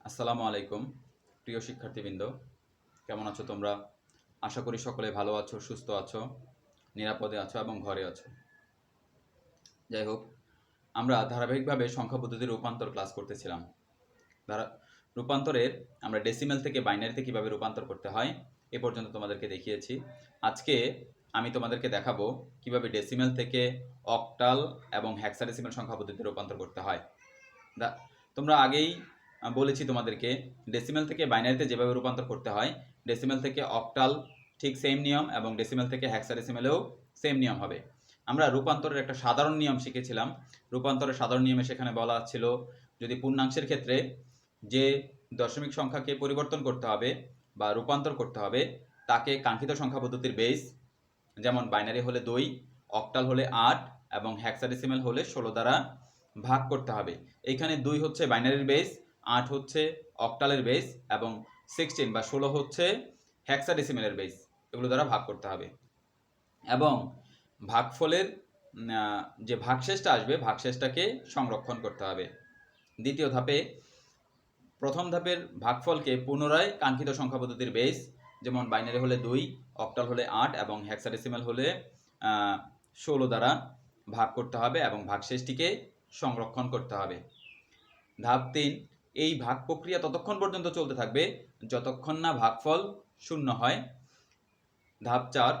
আসসালামু আলাইকুম প্রিয় শিক্ষার্থীবৃন্দ, কেমন আছো তোমরা? আশা করি সকলে ভালো আছো, সুস্থ আছো, নিরাপদে আছো এবং ঘরে আছো। যাই হোক, আমরা ধারাবাহিকভাবে সংখ্যা পদ্ধতির রূপান্তর ক্লাস করতেছিলাম। রূপান্তরের আমরা ডেসিমেল থেকে বাইনারিতে কীভাবে রূপান্তর করতে হয় এ পর্যন্ত তোমাদেরকে দেখিয়েছি। আজকে আমি তোমাদেরকে দেখাবো কিভাবে ডেসিমেল থেকে অক্টাল এবং হেক্সাডেসিমেল সংখ্যা পদ্ধতিতে রূপান্তর করতে হয়। তোমরা আগেই বলেছি তোমাদেরকে ডেসিমেল থেকে বাইনারিতে যেভাবে রূপান্তর করতে হয়, ডেসিমেল থেকে অক্টাল ঠিক সেম নিয়ম এবং ডেসিমেল থেকে হেক্সাডেসিমেলেও সেম নিয়ম হবে। আমরা রূপান্তরের একটা সাধারণ নিয়ম শিখেছিলাম। রূপান্তরের সাধারণ নিয়মে সেখানে বলা ছিল, যদি পূর্ণাংশের ক্ষেত্রে যে দশমিক সংখ্যাকে পরিবর্তন করতে হবে বা রূপান্তর করতে হবে তাকে কাঙ্ক্ষিত সংখ্যা পদ্ধতির বেস, যেমন বাইনারি হলে 2, অক্টাল হলে 8 এবং হেক্সাডেসিমেল হলে 16 দ্বারা ভাগ করতে হবে। এইখানে 2 হচ্ছে বাইনারির বেস, 8 হচ্ছে অক্টালের বেস এবং 16 বা 16 হচ্ছে হেক্সাডেসিমেলের বেস। এগুলো দ্বারা ভাগ করতে হবে এবং ভাগফলের যে ভাগশেষটা আসবে ভাগশেষটাকে সংরক্ষণ করতে হবে। দ্বিতীয় ধাপে প্রথম ধাপের ভাগফলকে পুনরায় কাঙ্ক্ষিত সংখ্যা পদ্ধতির বেস, যেমন বাইনারি হলে 2, অক্টাল হলে 8 এবং হেক্সাডেসিমেল হলে 16 দ্বারা ভাগ করতে হবে এবং ভাগশেষটিকে সংরক্ষণ করতে হবে। ধাপ 3, এই ভাগ প্রক্রিয়া ততক্ষণ পর্যন্ত চলতে থাকবে যতক্ষণ না ভাগফল 0 হয়। ধাপ 4,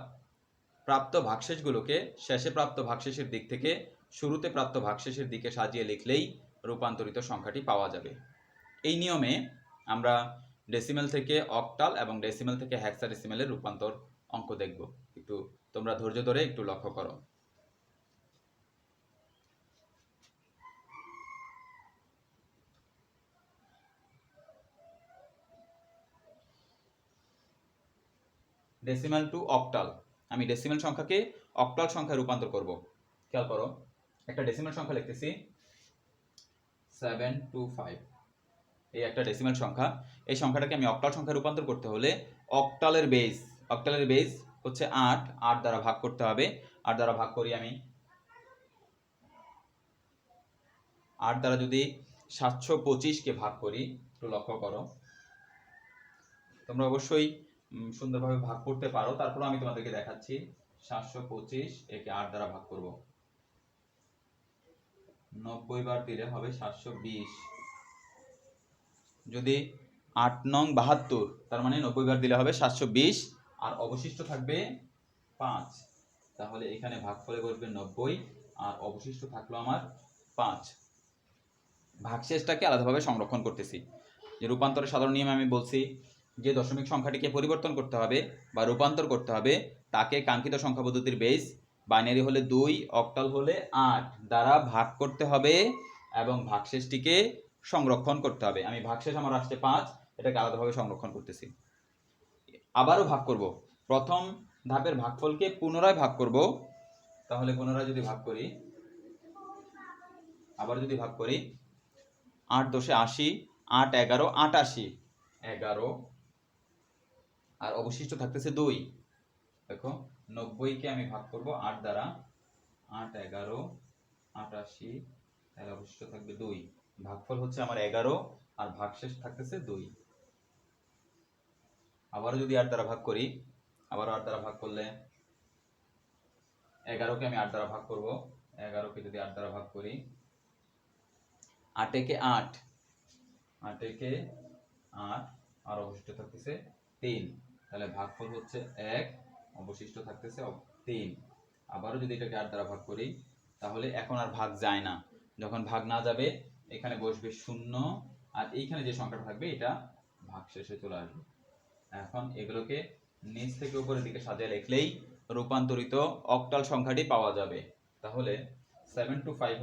প্রাপ্ত ভাগশেষগুলোকে শেষে প্রাপ্ত ভাগশেষের দিক থেকে শুরুতে প্রাপ্ত ভাগশেষের দিকে সাজিয়ে লিখলেই রূপান্তরিত সংখ্যাটি পাওয়া যাবে। এই নিয়মে আমরা ডেসিমেল থেকে অক্টাল এবং ডেসিমেল থেকে হেক্সাডেসিমেলের রূপান্তর অঙ্ক দেখব। একটু তোমরা ধৈর্য ধরে একটু লক্ষ্য করো। ডেসিমেল টু অক্টাল, আমি ডেসিমেল সংখ্যাকে অক্টাল সংখ্যায় রূপান্তর করব। খেয়াল করো, একটা ডেসিমেল সংখ্যা লিখতেছি 725। এই একটা ডেসিমেল সংখ্যা, এই সংখ্যাটাকে আমি অক্টাল সংখ্যায় রূপান্তর করতে হলে অক্টালের বেস হচ্ছে 8 দ্বারা ভাগ করতে হবে। 8 দ্বারা ভাগ করি আমি, 8 দ্বারা যদি 725কে ভাগ করি, একটু লক্ষ্য করো, তোমরা অবশ্যই সুন্দরভাবে ভাগ করতে পারো, তারপরে আমি তোমাদেরকে দেখাচ্ছি। 725 একে 8 দ্বারা ভাগ করব, 90 বার দিলে হবে 720। যদি 8 নং 72, তার মানে 90 বার দিলে হবে 720 আর অবশিষ্ট থাকবে 5। তাহলে এখানে ভাগফলে বসবে 90 আর অবশিষ্ট থাকলো আমার 5। ভাগশেষটাকে আলাদাভাবে সংরক্ষণ করতেছি। যে রূপান্তরের সাধারণ নিয়মে আমি বলছি, যে দশমিক সংখ্যাটিকে পরিবর্তন করতে হবে বা রূপান্তর করতে হবে তাকে কাঙ্ক্ষিত সংখ্যা পদ্ধতির বেস, বাইনারি হলে 2, অক্টাল হলে 8 দ্বারা ভাগ করতে হবে এবং ভাগশেষটিকে সংরক্ষণ করতে হবে। আমি ভাগশেষ আমার আসছে 5, এটাকে আলাদাভাবে সংরক্ষণ করতেছি। আবারও ভাগ করব, প্রথম ধাপের ভাগফলকে পুনরায় ভাগ করব। তাহলে পুনরায় যদি ভাগ করি, আবার যদি ভাগ করি, 8 দশে 80, 8 11 88, 11 আর অবশিষ্ট থাকতেছে 2। দেখো, 90কে আমি ভাগ করব 8 দ্বারা, 8 11 88, তাহলে অবশিষ্ট থাকবে 2। ভাগফল হচ্ছে আমার 11 আর ভাগশেষ থাকতেছে 2। আবারও যদি 8 দ্বারা ভাগ করি, আবারও 8 দ্বারা ভাগ করলে 11কে আমি 8 দ্বারা ভাগ করব, 11কে যদি 8 দ্বারা ভাগ করি, 8 একে 8, 8 একে 8 আর অবশিষ্ট থাকতেছে 3। তাহলে ভাগফল হচ্ছে 1, অবশিষ্ট থাকতেছে 3। আবারও যদি এটাকে 8 দ্বারা ভাগ করি, তাহলে এখন আর ভাগ যায় না। যখন ভাগ না যাবে, এখানে বসবে 0 আর এইখানে যে সংখ্যাটা থাকবে এটা ভাগশেষে চলে আসবে। এখন এগুলোকে নিচ থেকে উপরের দিকে সাজিয়ে লিখলেই রূপান্তরিত অক্টাল সংখ্যাটি পাওয়া যাবে। তাহলে 725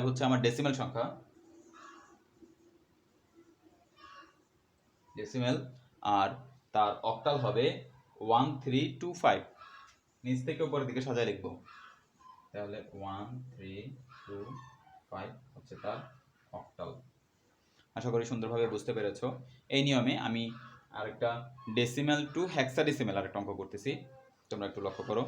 হচ্ছে আমার ডেসিমেল সংখ্যা, ডেসিমেল, আর তার অক্টাল হবে 1325। নিচ থেকে উপরের দিকে সাজায় লিখব, তাহলে 1325 হচ্ছে তার অক্টাল। আশা করি সুন্দরভাবে বুঝতে পেরেছো। এই নিয়মে আমি আরেকটা ডেসিমেল টু হেক্সাডেসিমেল আরেকটা অঙ্ক করতেছি, তোমরা একটু লক্ষ্য করো।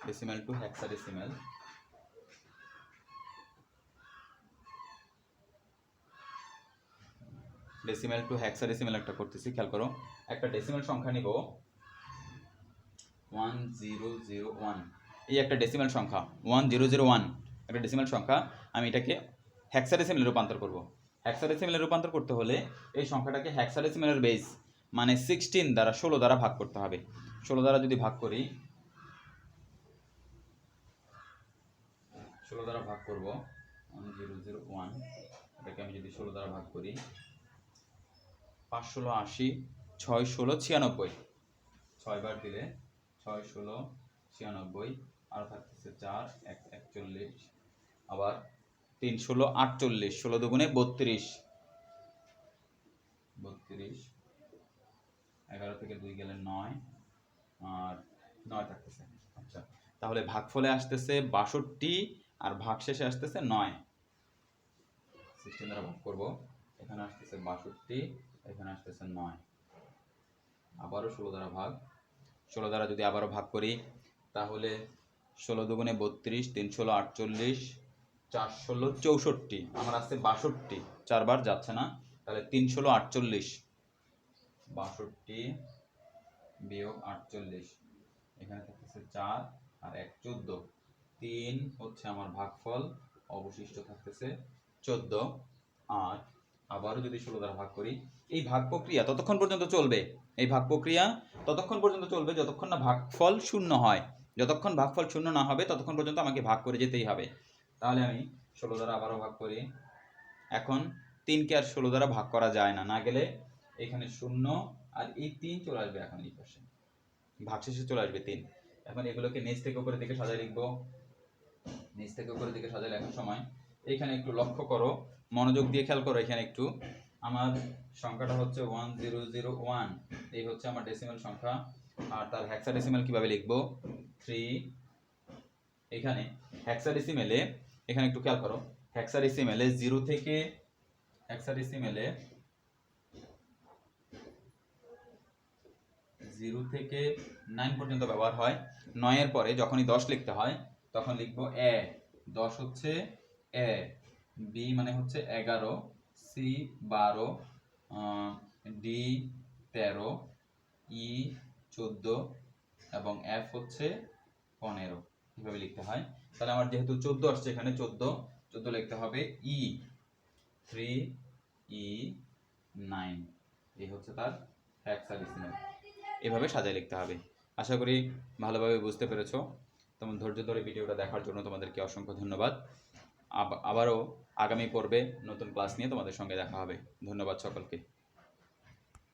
Decimal two hexadecimal, decimal two hexadecimal একটা করতেছি, খেয়াল করো। একটা ডেসিমেল সংখ্যা নিব 1001, এই একটা ডেসিমেল সংখ্যা 1001 একটা ডেসিমেল সংখ্যা, আমি এটাকে হেক্সাডেসিমেলে রূপান্তর করব। হেক্সাডেসিমেলে রূপান্তর করতে হলে এই সংখ্যাটাকে হেক্সাডেসিমেলের বেস মানে 16 দ্বারা 16 দ্বারা ভাগ করতে হবে। 16 দ্বারা যদি ভাগ করি, 16 দ্বারা ভাগ করব 1001, এটাকে আমি যদি 16 দ্বারা ভাগ করি, 5 16 80, 6 16 96, 6 বার দিলে 6 16 96, আর থাকতেছে 4 1 41, আবার 3 16 48, 16 দুগুণে 32, 32, 11 থেকে 2 গেলে 9, আর 9 থাকতেছে। আচ্ছা, তাহলে ভাগফলে আসতেছে 62 আর ভাগশেষে আসতেছে 9। 16 দ্বারা ভাগ করব, এখানে আসতেছে 62, এখানে আসতেছে 9, আবারও 16 দ্বারা ভাগ। 16 দ্বারা যদি আবারও ভাগ করি, তাহলে 16 দুগুণে 32, 3 16 48, 4 16 64, আমার আসছে 62, 4 বার যাচ্ছে না, তাহলে 3 16 48, 62 বিয়োগ 48, এখানে থাকতেছে 4 আর 1 14, 3 হচ্ছে আমার ভাগফল, অবশিষ্ট থাকতেছে 14। আর আবারও যদি 16 দ্বারা ভাগ করি, এই ভাগ প্রক্রিয়া ততক্ষণ পর্যন্ত চলবে, এই ভাগ প্রক্রিয়া ততক্ষণ পর্যন্ত চলবে যতক্ষণ না ভাগফল শূন্য হয়। যতক্ষণ ভাগফল শূন্য না হবে ততক্ষণ পর্যন্ত আমাকে ভাগ করে যেতেই হবে। তাহলে আমি 16 দ্বারা আবারও ভাগ করি। এখন 3কে আর 16 দ্বারা ভাগ করা যায় না, না গেলে এখানে 0 আর এই 3 চলে আসবে, এখন এই পাশে ভাগশেষে চলে আসবে 3। এখন এগুলোকে নিচ থেকে উপরের দিকে সাজায় লিখবো। নিচ থেকে উপরের দিকে সাজায় লেখার সময় এখানে একটু লক্ষ্য করো, মনোযোগ দিয়ে খেয়াল করো। এখানে একটু, আমার সংখ্যাটা হচ্ছে 1001, এই হচ্ছে আমার ডেসিমেল সংখ্যা, আর তার হেক্সাডেসিমেল কিভাবে লিখবো 3। এখানে হেক্সাডেসিমেলে, এখানে একটু খেয়াল করো, হেক্সাডেসিমেলে 0 থেকে, হেক্সাডেসিমেলে 0 থেকে 9 পর্যন্ত ব্যবহার হয়। 9 এর পরে যখনই 10 লিখতে হয় তখন লিখবো এ, 10 হচ্ছে এ, বি মানে হচ্ছে 11, সি 12, ডি 13, ই 14 এবং এফ হচ্ছে 15, এভাবে লিখতে হয়। তাহলে আমার যেহেতু 14 আসছে, এখানে 14 লিখতে হবে ই 3, ই 9, এই হচ্ছে তার হেক্সাডেসিমেল। এভাবে সাজায় লিখতে হবে। আশা করি ভালোভাবে বুঝতে পেরেছো। তেমন ধৈর্য ধরে ভিডিওটা দেখার জন্য তোমাদেরকে অসংখ্য ধন্যবাদ। আবারও আগামী পর্বে নতুন ক্লাস নিয়ে তোমাদের সঙ্গে দেখা হবে। ধন্যবাদ সকলকে।